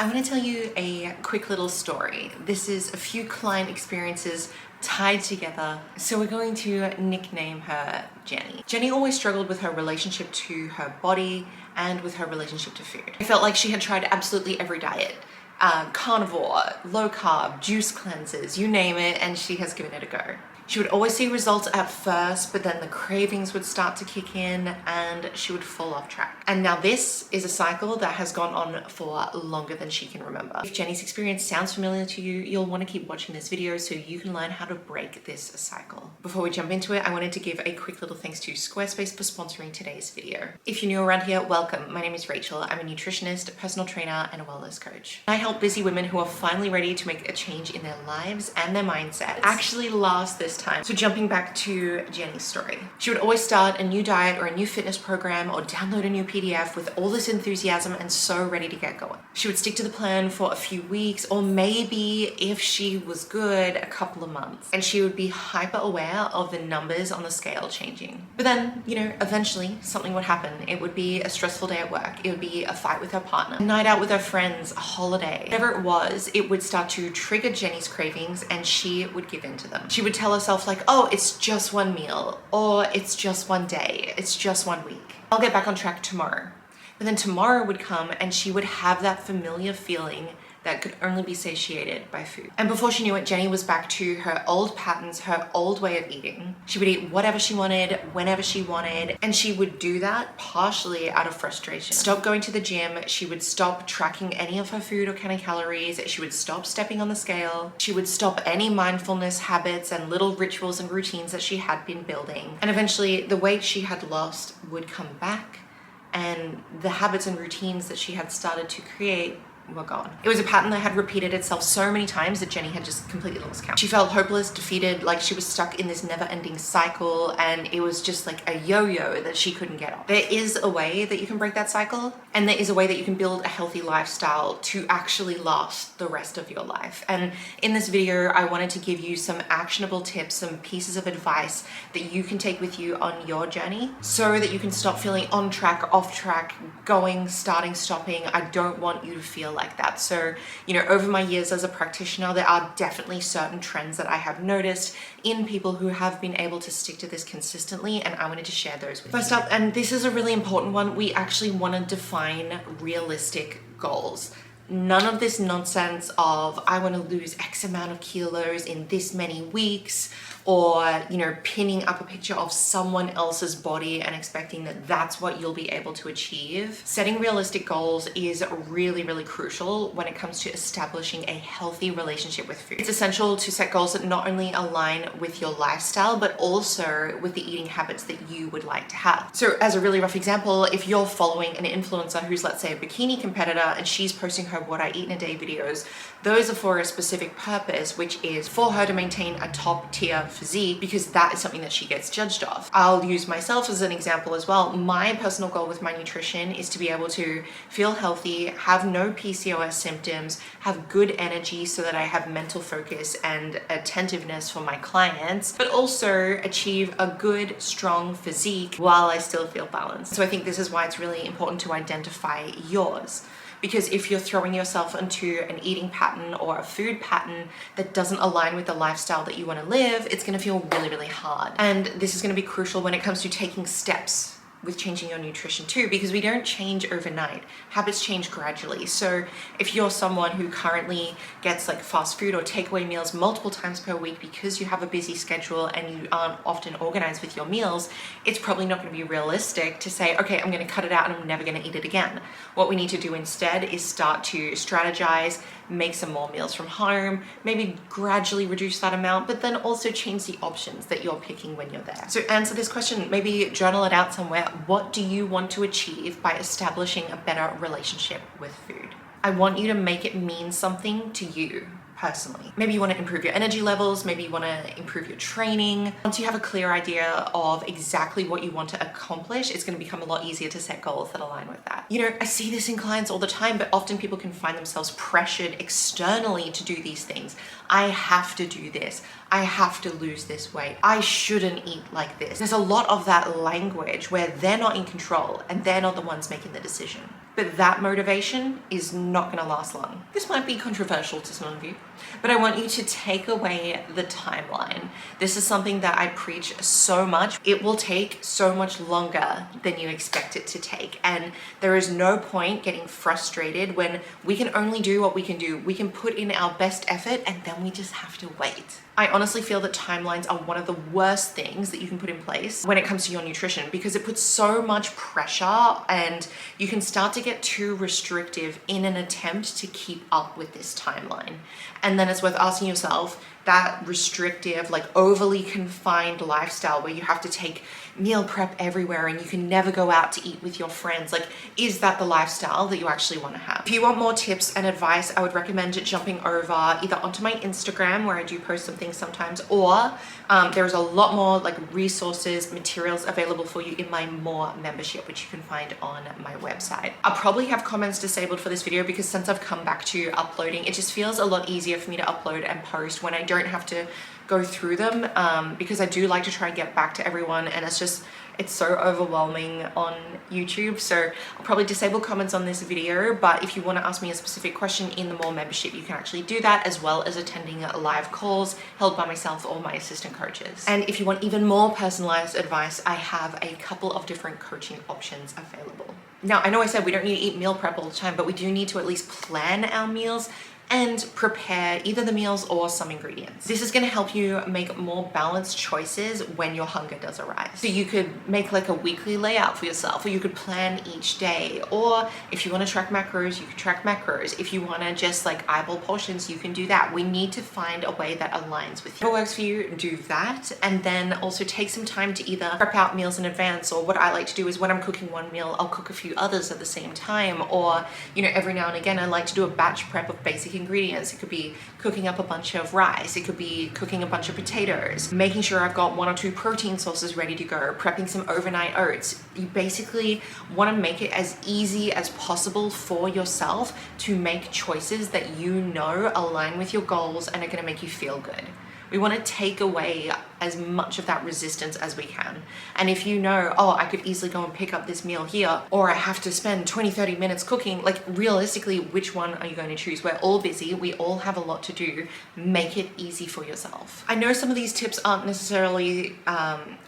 I want to tell you a quick little story. This is a few client experiences tied together. So we're going to nickname her Jenny. Jenny always struggled with her relationship to her body and with her relationship to food. I felt like she had tried absolutely every diet. Carnivore, low carb, juice cleanses, you name it, and she has given it a go. She would always see results at first, but then the cravings would start to kick in and she would fall off track. And now this is a cycle that has gone on for longer than she can remember. If Jenny's experience sounds familiar to you, you'll want to keep watching this video so you can learn how to break this cycle. Before we jump into it, I wanted to give a quick little thanks to Squarespace for sponsoring today's video. If you're new around here, welcome. My name is Rachel. I'm a nutritionist, personal trainer, and a wellness coach. I help busy women who are finally ready to make a change in their lives and their mindset actually last this time. So jumping back to Jenny's story. She would always start a new diet or a new fitness program or download a new PDF with all this enthusiasm and so ready to get going. She would stick to the plan for a few weeks or maybe, if she was good, a couple of months. And she would be hyper aware of the numbers on the scale changing. But then, eventually something would happen. It would be a stressful day at work. It would be a fight with her partner, a night out with her friends, a holiday. Whatever it was, it would start to trigger Jenny's cravings and she would give in to them. She would tell herself like, oh, it's just one meal, or it's just one day, it's just 1 week. I'll get back on track tomorrow. But then tomorrow would come and she would have that familiar feeling that could only be satiated by food. And before she knew it, Jenny was back to her old patterns, her old way of eating. She would eat whatever she wanted, whenever she wanted, and she would do that partially out of frustration. Stop going to the gym, she would stop tracking any of her food or counting calories, she would stop stepping on the scale, she would stop any mindfulness habits and little rituals and routines that she had been building. And eventually the weight she had lost would come back and the habits and routines that she had started to create were gone. It was a pattern that had repeated itself so many times that Jenny had just completely lost count. She felt hopeless, defeated, like she was stuck in this never-ending cycle, and it was just like a yo-yo that she couldn't get off. There is a way that you can break that cycle, and there is a way that you can build a healthy lifestyle to actually last the rest of your life. And in this video, I wanted to give you some actionable tips, some pieces of advice that you can take with you on your journey so that you can stop feeling on track, off track, going, starting, stopping. I don't want you to feel like that. So, over my years as a practitioner, there are definitely certain trends that I have noticed in people who have been able to stick to this consistently, and I wanted to share those with you. First up, and this is a really important one, we actually want to define realistic goals. None of this nonsense of I want to lose X amount of kilos in this many weeks, or pinning up a picture of someone else's body and expecting that that's what you'll be able to achieve. Setting realistic goals is really, really crucial when it comes to establishing a healthy relationship with food. It's essential to set goals that not only align with your lifestyle, but also with the eating habits that you would like to have. So as a really rough example, if you're following an influencer who's, let's say, a bikini competitor and she's posting her what I eat in a day videos, those are for a specific purpose, which is for her to maintain a top tier physique, because that is something that she gets judged off. I'll use myself as an example as well. My personal goal with my nutrition is to be able to feel healthy, have no PCOS symptoms, have good energy so that I have mental focus and attentiveness for my clients, but also achieve a good, strong physique while I still feel balanced. So I think this is why it's really important to identify yours. Because if you're throwing yourself into an eating pattern or a food pattern that doesn't align with the lifestyle that you want to live, it's going to feel really, really hard. And this is going to be crucial when it comes to taking steps with changing your nutrition too, because we don't change overnight. Habits change gradually. So if you're someone who currently gets like fast food or takeaway meals multiple times per week because you have a busy schedule and you aren't often organized with your meals, it's probably not going to be realistic to say, okay, I'm going to cut it out and I'm never going to eat it again. What we need to do instead is start to strategize, make some more meals from home, maybe gradually reduce that amount, but then also change the options that you're picking when you're there. So answer this question, maybe journal it out somewhere. What do you want to achieve by establishing a better relationship with food? I want you to make it mean something to you personally. Maybe you want to improve your energy levels, maybe you want to improve your training. Once you have a clear idea of exactly what you want to accomplish, it's going to become a lot easier to set goals that align with that. I see this in clients all the time, but often people can find themselves pressured externally to do these things. I have to do this. I have to lose this weight. I shouldn't eat like this. There's a lot of that language where they're not in control and they're not the ones making the decision. but that motivation is not going to last long. This might be controversial to some of you, but I want you to take away the timeline. This is something that I preach so much. It will take so much longer than you expect it to take, and there is no point getting frustrated when we can only do what we can do. We can put in our best effort and then we just have to wait. I honestly feel that timelines are one of the worst things that you can put in place when it comes to your nutrition, because it puts so much pressure and you can start to get too restrictive in an attempt to keep up with this timeline. And then it's worth asking yourself, that restrictive, like overly confined lifestyle where you have to take meal prep everywhere and you can never go out to eat with your friends, like, is that the lifestyle that you actually want to have? If you want more tips and advice, I would recommend jumping over either onto my Instagram, where I do post some things sometimes, or there's a lot more like resources, materials available for you in my More membership, which you can find on my website. I'll probably have comments disabled for this video because since I've come back to uploading, it just feels a lot easier for me to upload and post when I don't have to go through them, because I do like to try and get back to everyone, and it's so overwhelming on YouTube. So I'll probably disable comments on this video, but if you want to ask me a specific question in the More membership, you can actually do that, as well as attending live calls held by myself or my assistant coaches. And if you want even more personalized advice, I have a couple of different coaching options available. Now, I know I said we don't need to eat meal prep all the time, but we do need to at least plan our meals and prepare either the meals or some ingredients. This is going to help you make more balanced choices when your hunger does arise. So you could make like a weekly layout for yourself, or you could plan each day, or if you want to track macros, you can track macros. If you want to just like eyeball portions, you can do that. We need to find a way that aligns with you. What works for you, do that, and then also take some time to either prep out meals in advance, or what I like to do is when I'm cooking one meal, I'll cook a few others at the same time, or every now and again I like to do a batch prep of basic ingredients. It could be cooking up a bunch of rice, it could be cooking a bunch of potatoes, making sure I've got 1 or 2 protein sources ready to go, prepping some overnight oats. You basically want to make it as easy as possible for yourself to make choices that you know align with your goals and are going to make you feel good. We want to take away as much of that resistance as we can. And if you know, oh, I could easily go and pick up this meal here, or I have to spend 20-30 minutes cooking, like realistically, which one are you going to choose? We're all busy, we all have a lot to do. Make it easy for yourself. I know some of these tips aren't necessarily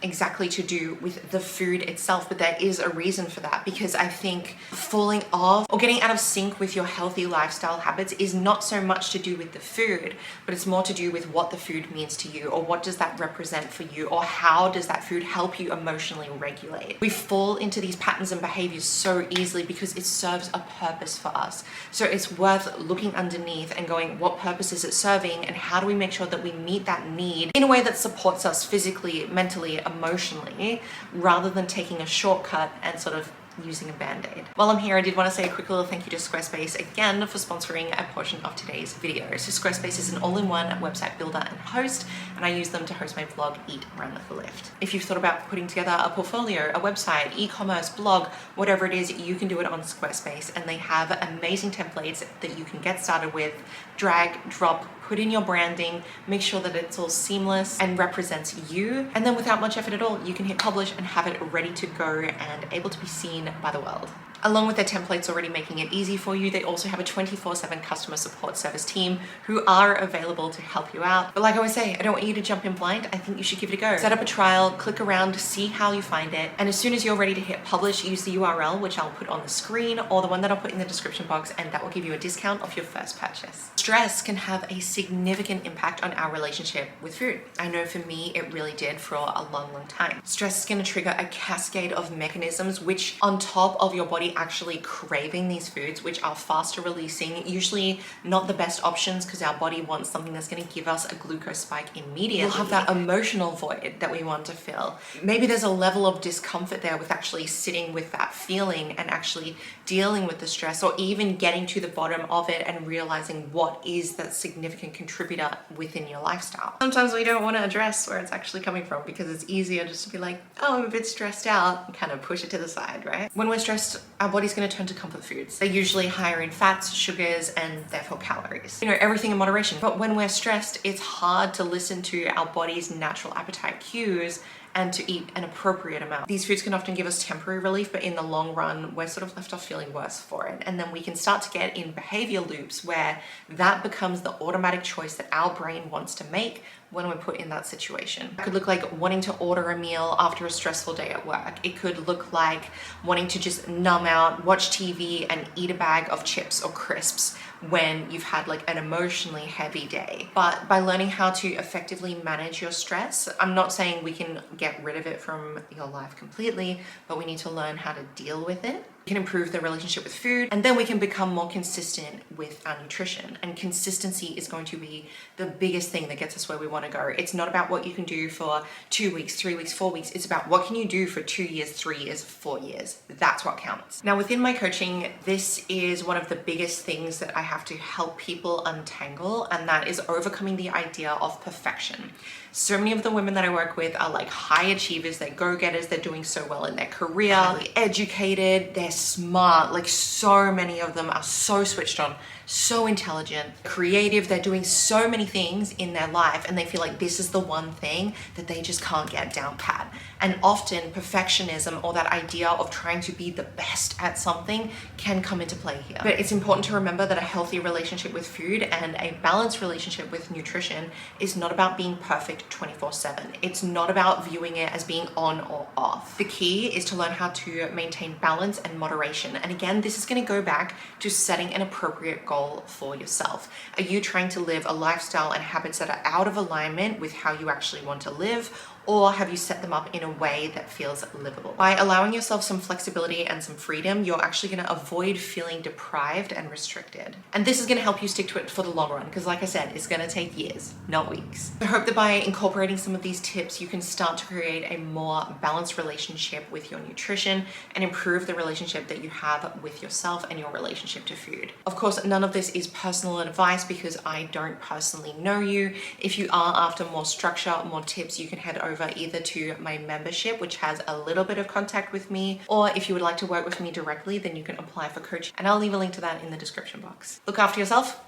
exactly to do with the food itself, but there is a reason for that, because I think falling off or getting out of sync with your healthy lifestyle habits is not so much to do with the food, but it's more to do with what the food means to you, or what does that represent for you, or how does that food help you emotionally regulate. We fall into these patterns and behaviors so easily because it serves a purpose for us. So it's worth looking underneath and going, what purpose is it serving, and how do we make sure that we meet that need in a way that supports us physically, mentally, emotionally, rather than taking a shortcut and sort of using a band-aid. While I'm here, I did want to say a quick little thank you to Squarespace again for sponsoring a portion of today's video. So Squarespace is an all-in-one website builder and host, and I use them to host my vlog, Eat, Run, Lift. If you've thought about putting together a portfolio, a website, e-commerce, blog, whatever it is, you can do it on Squarespace, and they have amazing templates that you can get started with, drag, drop, put in your branding, make sure that it's all seamless and represents you, and then without much effort at all, you can hit publish and have it ready to go and able to be seen by the world. Along with their templates already making it easy for you, they also have a 24/7 customer support service team who are available to help you out. But like I always say, I don't want you to jump in blind. I think you should give it a go. Set up a trial, click around, see how you find it, and as soon as you're ready to hit publish, use the URL, which I'll put on the screen, or the one that I'll put in the description box, and that will give you a discount off your first purchase. Stress can have a significant impact on our relationship with food. I know for me, it really did for a long, long time. Stress is going to trigger a cascade of mechanisms, which on top of your body actually craving these foods, which are faster releasing, usually not the best options because our body wants something that's going to give us a glucose spike immediately. We'll have that emotional void that we want to fill. Maybe there's a level of discomfort there with actually sitting with that feeling and actually dealing with the stress, or even getting to the bottom of it and realizing what is that significant contributor within your lifestyle. Sometimes we don't want to address where it's actually coming from because it's easier just to be like, oh, I'm a bit stressed out, and kind of push it to the side, right? When we're stressed, our body's going to turn to comfort foods. They're usually higher in fats, sugars, and therefore calories. Everything in moderation. But when we're stressed, it's hard to listen to our body's natural appetite cues and to eat an appropriate amount. These foods can often give us temporary relief, but in the long run, we're sort of left off feeling worse for it. And then we can start to get in behavior loops where that becomes the automatic choice that our brain wants to make when we're put in that situation. It could look like wanting to order a meal after a stressful day at work. It could look like wanting to just numb out, watch TV, and eat a bag of chips or crisps when you've had like an emotionally heavy day. But by learning how to effectively manage your stress, I'm not saying we can get rid of it from your life completely, but we need to learn how to deal with it. We can improve the relationship with food, and then we can become more consistent with our nutrition. And consistency is going to be the biggest thing that gets us where we want to go. It's not about what you can do for 2 weeks, 3 weeks, 4 weeks. It's about what can you do for 2 years, 3 years, 4 years. That's what counts. Now, within my coaching, this is one of the biggest things that I have to help people untangle, and that is overcoming the idea of perfection. So many of the women that I work with are like high achievers, they're go-getters, they're doing so well in their career, highly educated, they're smart, like so many of them are so switched on, so intelligent, creative, they're doing so many things in their life, and they feel like this is the one thing that they just can't get down pat. And often perfectionism, or that idea of trying to be the best at something, can come into play here. But it's important to remember that a healthy relationship with food and a balanced relationship with nutrition is not about being perfect 24/7. It's not about viewing it as being on or off. The key is to learn how to maintain balance and moderation. And again, this is going to go back to setting an appropriate goal for yourself. Are you trying to live a lifestyle and habits that are out of alignment with how you actually want to live? Or have you set them up in a way that feels livable? By allowing yourself some flexibility and some freedom, you're actually going to avoid feeling deprived and restricted. And this is going to help you stick to it for the long run, because like I said, it's going to take years, not weeks. I hope that by incorporating some of these tips, you can start to create a more balanced relationship with your nutrition and improve the relationship that you have with yourself and your relationship to food. Of course, none of this is personal advice because I don't personally know you. If you are after more structure, more tips, you can head over either to my membership, which has a little bit of contact with me, or if you would like to work with me directly, then you can apply for coaching, and I'll leave a link to that in the description box. Look after yourself.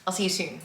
I'll see you soon.